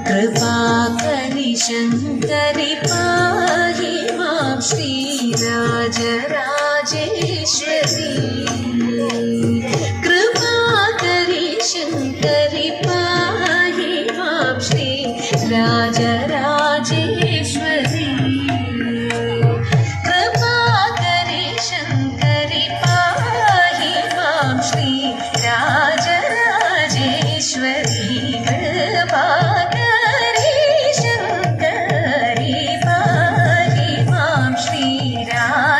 कृपाकरि शङ्करि पाहि मां श्रीराजराजेश्वरी कृपाकरि शङ्करि पाहि मां श्रीराजराजेश्वरी कृपाकरि शङ्करि पाहि मां श्रीराजराजेश्वरी कृपाकरि शङ्करि पाहि मां श्रीराजराजेश्वरी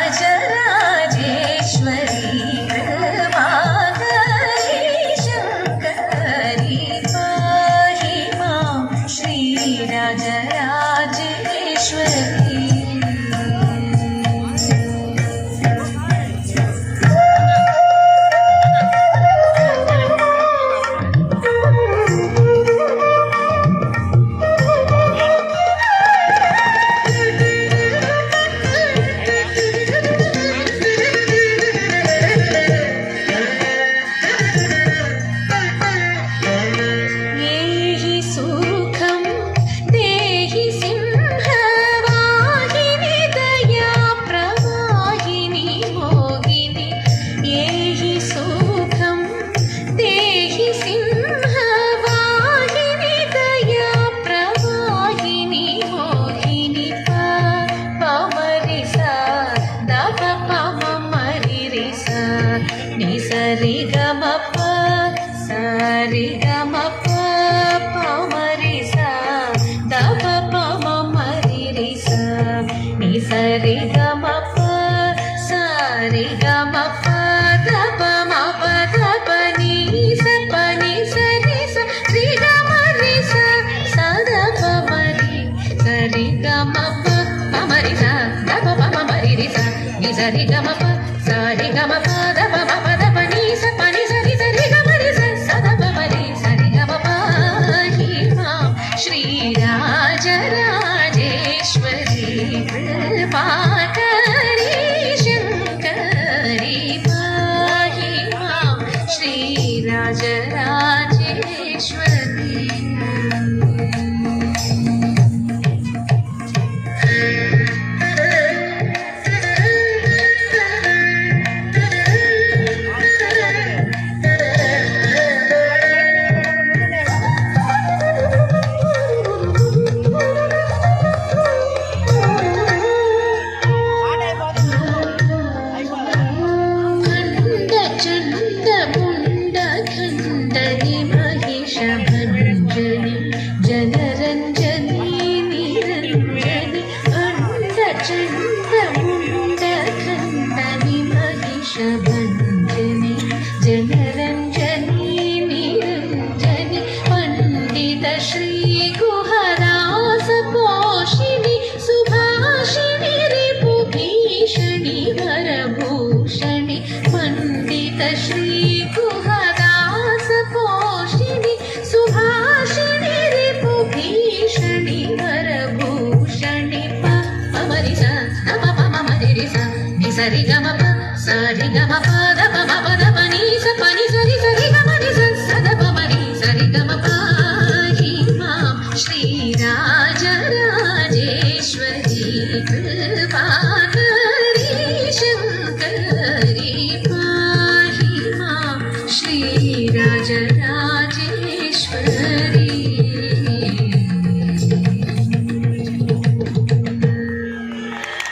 कृपाकरि शङ्करि पाहि मां Sri Rajarajeshwari Sari gama pa pa ma re sa da pa pa ma ma re sa ni sari gama pa da pa ma pa da pa ni sa re sa ri ga ma re sa da pa ma re sari gama pa ma re sa da pa ma ma re sa ni sari gama pa da pa ma pa da pa ni sa ri ga ma re sa da pa ma re sari gama pa hi ma Shri Rajarajeshwari कृपाकरि शङ्करि पाहि मां Shri Rajarajeshwari जनरञ्जनी निरञ्जनी Pandit Shri गुहरास पोषिणि सुभाषिणि रिपुभीषणि वरभूषणि Pandit Shri गुहरास पोषिणि सुभाषिणि रिपुभीषणि वरभूषणि पमरि सा प म रे सा नि सरि ग म प सरि ग म प द प म प द प नि स प नि स रि ग म रि स स द प म रि सरि ग म प हि मां श्री राजराजेश्वरी कृपाकरि शङ्करि पाहि मां श्री राजराजेश्वरी